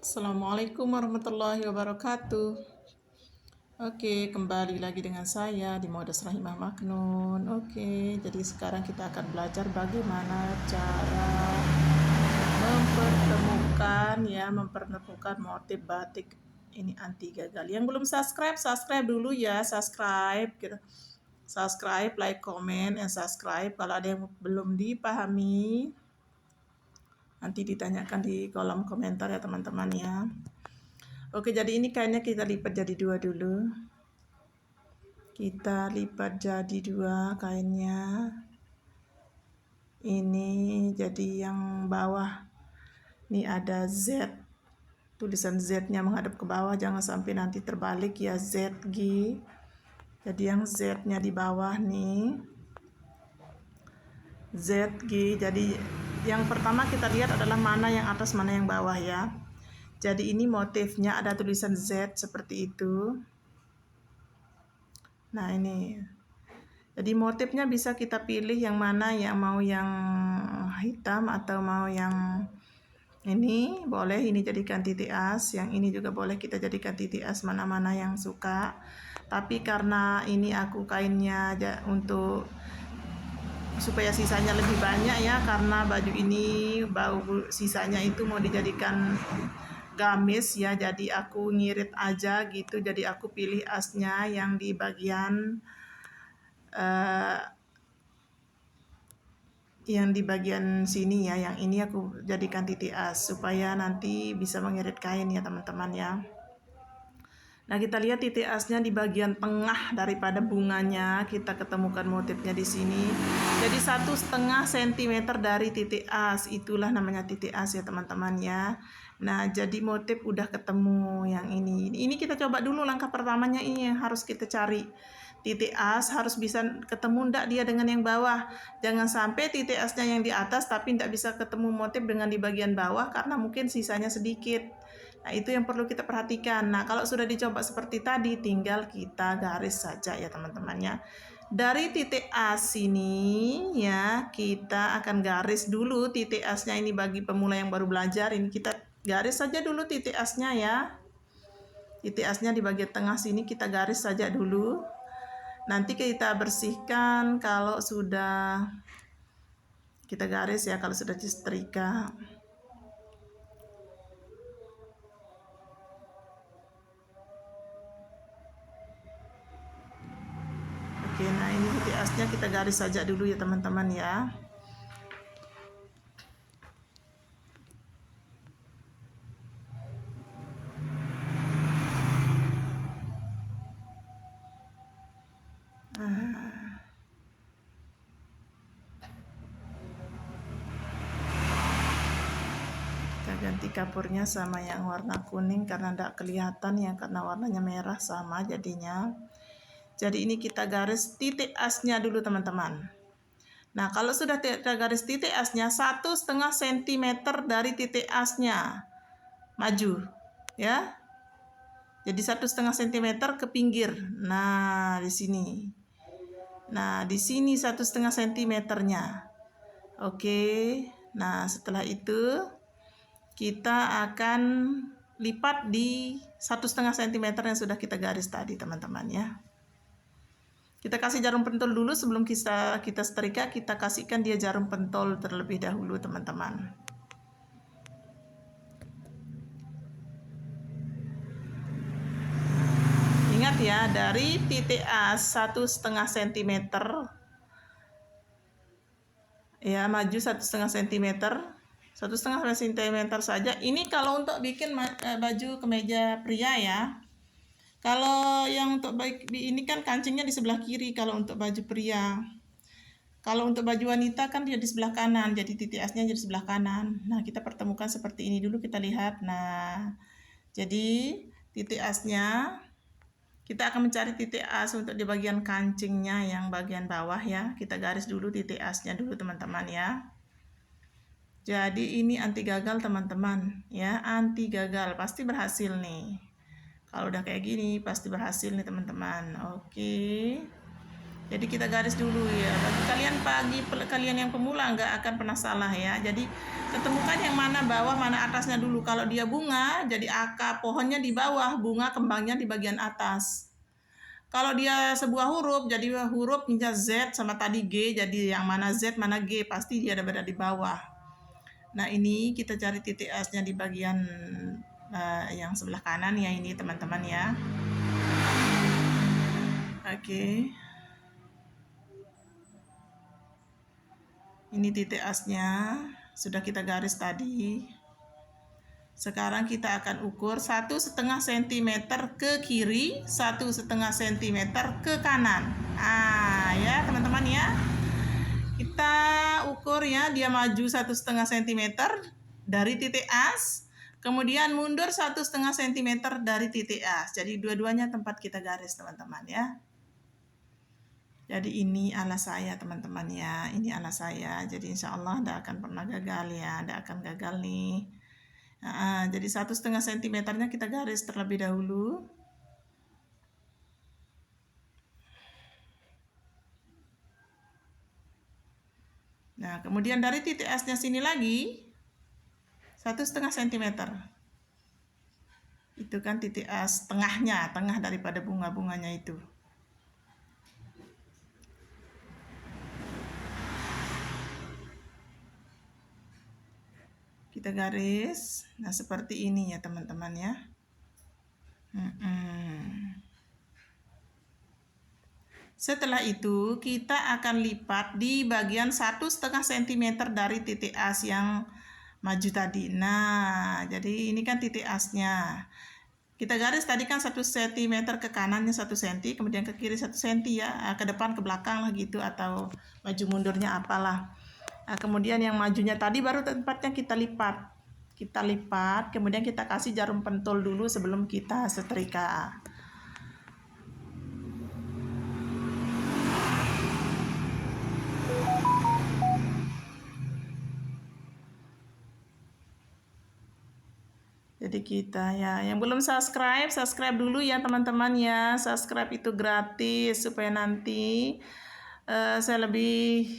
Assalamualaikum warahmatullahi wabarakatuh. Oke, kembali lagi dengan saya di Modus Rahimah Maknun. Oke, jadi sekarang kita akan belajar bagaimana cara mempertemukan motif batik ini anti gagal. Yang belum subscribe dulu ya, subscribe gitu. Subscribe, like, comment, and subscribe. Kalau ada yang belum dipahami, nanti ditanyakan di kolom komentar ya teman-teman ya. Oke, jadi ini kainnya kita lipat jadi dua dulu. Kita lipat jadi dua kainnya. Ini jadi yang bawah. Ini ada Z. Tulisan Z-nya menghadap ke bawah, jangan sampai nanti terbalik ya, ZG. Jadi yang Z-nya di bawah nih. ZG. Jadi yang pertama kita lihat adalah mana yang atas, mana yang bawah ya. Jadi ini motifnya ada tulisan Z seperti itu. Nah ini, jadi motifnya bisa kita pilih yang mana, yang mau yang hitam atau mau yang ini, boleh ini jadikan titik as, yang ini juga boleh kita jadikan titik as, mana-mana yang suka. Tapi karena ini aku kainnya untuk supaya sisanya lebih banyak ya, karena baju ini sisanya itu mau dijadikan gamis ya, jadi aku ngirit aja gitu. Jadi aku pilih asnya yang di bagian sini ya, yang ini aku jadikan titik as supaya nanti bisa mengirit kain ya teman-teman ya. Nah kita lihat titik asnya di bagian tengah daripada bunganya, kita ketemukan motifnya di sini. Jadi 1,5 cm dari titik as, itulah namanya titik as ya teman-teman ya. Nah jadi motif udah ketemu yang ini. Ini kita coba dulu langkah pertamanya, ini yang harus kita cari. Titik as harus bisa ketemu ndak dia dengan yang bawah. Jangan sampai titik asnya yang di atas tapi ndak bisa ketemu motif dengan di bagian bawah karena mungkin sisanya sedikit. Nah itu yang perlu kita perhatikan. Nah kalau sudah dicoba seperti tadi, tinggal kita garis saja ya teman-teman ya. Dari titik as ini ya, kita akan garis dulu titik asnya. Ini bagi pemula yang baru belajar, ini kita garis saja dulu titik asnya ya. Titik asnya di bagian tengah sini kita garis saja dulu. Nanti kita bersihkan kalau sudah kita garis ya, kalau sudah disetrika. Oke, nah ini titik asnya kita garis saja dulu ya teman-teman ya. Kita ganti kapurnya sama yang warna kuning karena tidak kelihatan ya, karena warnanya merah sama jadinya. Jadi ini kita garis titik asnya dulu teman-teman. Nah kalau sudah kita garis titik asnya, 1,5 cm dari titik asnya maju ya. Jadi 1,5 cm ke pinggir. Nah di sini. Nah di sini 1,5 cm-nya. Oke. Nah setelah itu kita akan lipat di 1,5 cm yang sudah kita garis tadi teman-teman ya. Kita kasih jarum pentol dulu sebelum kita setrika, kita kasihkan dia jarum pentol terlebih dahulu teman-teman. Ingat ya, dari titik as 1,5 cm ya, maju 1,5 cm, 1,5 cm saja. Ini kalau untuk bikin baju kemeja pria ya. Kalau yang untuk ini kan kancingnya di sebelah kiri kalau untuk baju pria. Kalau untuk baju wanita kan dia di sebelah kanan, jadi titik asnya jadi sebelah kanan. Nah kita pertemukan seperti ini dulu, kita lihat. Nah jadi titik asnya, kita akan mencari titik as untuk di bagian kancingnya yang bagian bawah ya. Kita garis dulu titik asnya dulu teman-teman ya. Jadi ini anti gagal teman-teman ya, anti gagal, pasti berhasil nih. Kalau udah kayak gini pasti berhasil nih teman-teman. Oke. Jadi kita garis dulu ya. Bagi kalian yang pemula nggak akan pernah salah ya. Jadi ketemukan yang mana bawah mana atasnya dulu. Kalau dia bunga, jadi akar pohonnya di bawah, bunga kembangnya di bagian atas. Kalau dia sebuah huruf, jadi hurufnya Z sama tadi G, jadi yang mana Z mana G pasti dia ada berada di bawah. Nah ini kita cari titik asnya di bagian yang sebelah kanan ya ini teman-teman ya. Oke. Ini titik asnya, sudah kita garis tadi. Sekarang kita akan ukur 1,5 cm ke kiri, 1,5 cm ke kanan. Ya teman-teman ya. Kita ukur ya, dia maju 1,5 cm dari titik as, kemudian mundur 1,5 cm dari titik as. Jadi dua-duanya tempat kita garis teman-teman ya. Jadi ini alas saya teman-teman ya, ini alas saya. Jadi insya Allah tidak akan pernah gagal ya, tidak akan gagal nih. Jadi 1,5 cm-nya kita garis terlebih dahulu. Nah kemudian dari titik asnya sini lagi 1,5 cm. Itu kan titik as tengahnya, tengah daripada bunga-bunganya itu. Kita garis, nah seperti ini ya teman-teman ya. Setelah itu kita akan lipat di bagian 1,5 cm dari titik as yang maju tadi. Nah jadi ini kan titik asnya. Kita garis tadi kan 1 cm ke kanannya 1 cm, kemudian ke kiri 1 cm ya, ke depan ke belakang lah gitu, atau maju mundurnya apalah. Nah, kemudian yang majunya tadi baru tempatnya kita lipat. Kita lipat, kemudian kita kasih jarum pentul dulu sebelum kita setrika. Jadi kita ya, yang belum subscribe dulu ya teman-teman ya. Subscribe itu gratis supaya nanti saya lebih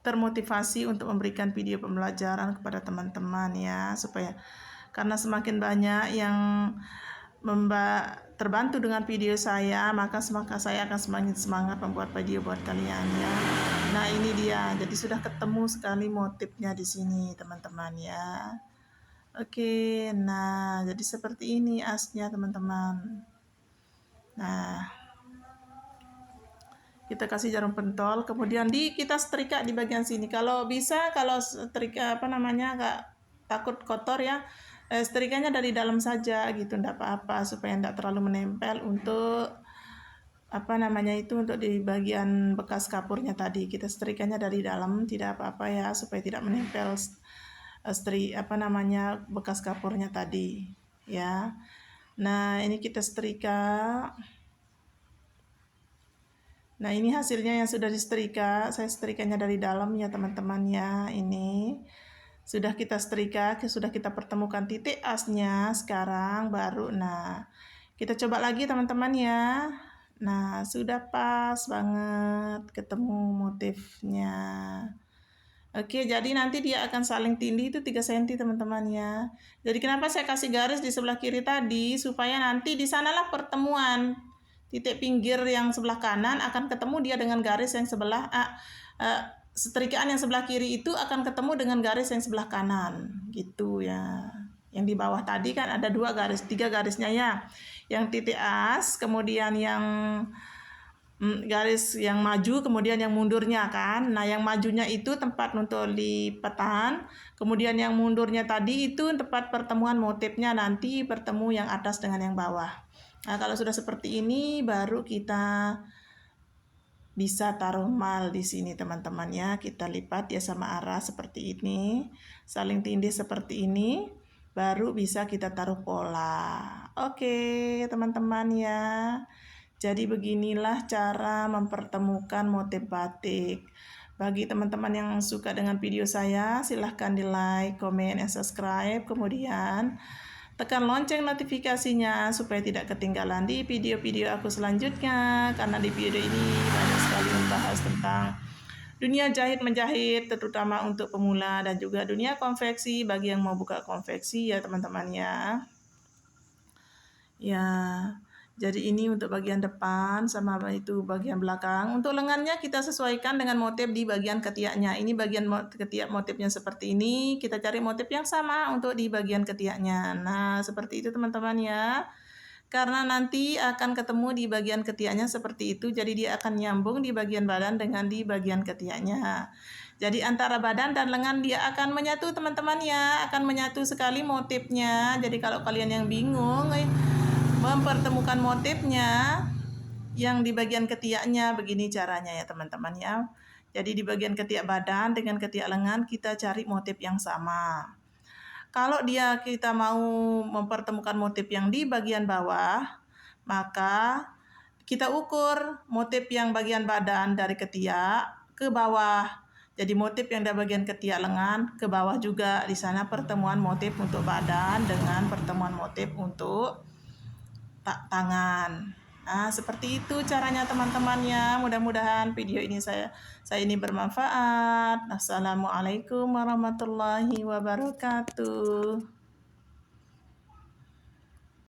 termotivasi untuk memberikan video pembelajaran kepada teman-teman ya, supaya karena semakin banyak yang terbantu dengan video saya, maka saya akan semakin semangat membuat video buat kalian ya. Nah ini dia, jadi sudah ketemu sekali motifnya di sini teman-teman ya. Oke, nah jadi seperti ini asnya teman-teman. Nah kita kasih jarum pentol, kemudian kita setrika di bagian sini. Kalau bisa, kalau setrika nggak takut kotor ya, setrikanya dari dalam saja gitu, enggak apa-apa, supaya enggak terlalu menempel untuk untuk di bagian bekas kapurnya tadi. Kita setrikanya dari dalam, tidak apa-apa ya, supaya tidak menempel bekas kapurnya tadi ya. Nah ini kita setrika. Nah ini hasilnya yang sudah disetrika, saya setrikanya dari dalam ya teman-teman ya. Ini sudah kita setrika, sudah kita pertemukan titik asnya. Sekarang baru kita coba lagi teman-teman ya. Nah sudah pas banget ketemu motifnya. Oke, jadi nanti dia akan saling tindih itu 3 cm teman-teman ya. Jadi kenapa saya kasih garis di sebelah kiri tadi, supaya nanti di sanalah pertemuan. Titik pinggir yang sebelah kanan akan ketemu dia dengan garis yang sebelah setrikaan yang sebelah kiri itu akan ketemu dengan garis yang sebelah kanan gitu ya. Yang di bawah tadi kan ada 3 garisnya ya. Yang titik as, kemudian yang garis yang maju, kemudian yang mundurnya kan. Nah yang majunya itu tempat untuk lipatan, kemudian yang mundurnya tadi itu tempat pertemuan motifnya, nanti bertemu yang atas dengan yang bawah. Nah kalau sudah seperti ini baru kita bisa taruh mal di sini teman-teman ya. Kita lipat ya sama arah seperti ini, saling tindih seperti ini, baru bisa kita taruh pola. Oke teman-teman ya. Jadi beginilah cara mempertemukan motif batik. Bagi teman-teman yang suka dengan video saya, silahkan di like, komen, dan subscribe. Kemudian tekan lonceng notifikasinya supaya tidak ketinggalan di video-video aku selanjutnya, karena di video ini banyak sekali membahas tentang dunia jahit menjahit, terutama untuk pemula, dan juga dunia konveksi bagi yang mau buka konveksi ya teman-teman ya. Ya, jadi ini untuk bagian depan sama itu bagian belakang. Untuk lengannya kita sesuaikan dengan motif di bagian ketiaknya. Ini bagian ketiak motifnya seperti ini. Kita cari motif yang sama untuk di bagian ketiaknya. Nah, seperti itu teman-teman ya. Karena nanti akan ketemu di bagian ketiaknya seperti itu, jadi dia akan nyambung di bagian badan dengan di bagian ketiaknya. Jadi antara badan dan lengan dia akan menyatu teman-teman ya, akan menyatu sekali motifnya. Jadi kalau kalian yang bingung mempertemukan motifnya yang di bagian ketiaknya, begini caranya ya teman-teman ya. Jadi di bagian ketiak badan dengan ketiak lengan kita cari motif yang sama. Kalau kita mau mempertemukan motif yang di bagian bawah, maka kita ukur motif yang bagian badan dari ketiak ke bawah. Jadi motif yang dari bagian ketiak lengan ke bawah juga, di sana pertemuan motif untuk badan dengan pertemuan motif untuk tangan. Nah, seperti itu caranya teman-teman ya. Mudah-mudahan video ini saya ini bermanfaat. Assalamualaikum warahmatullahi wabarakatuh.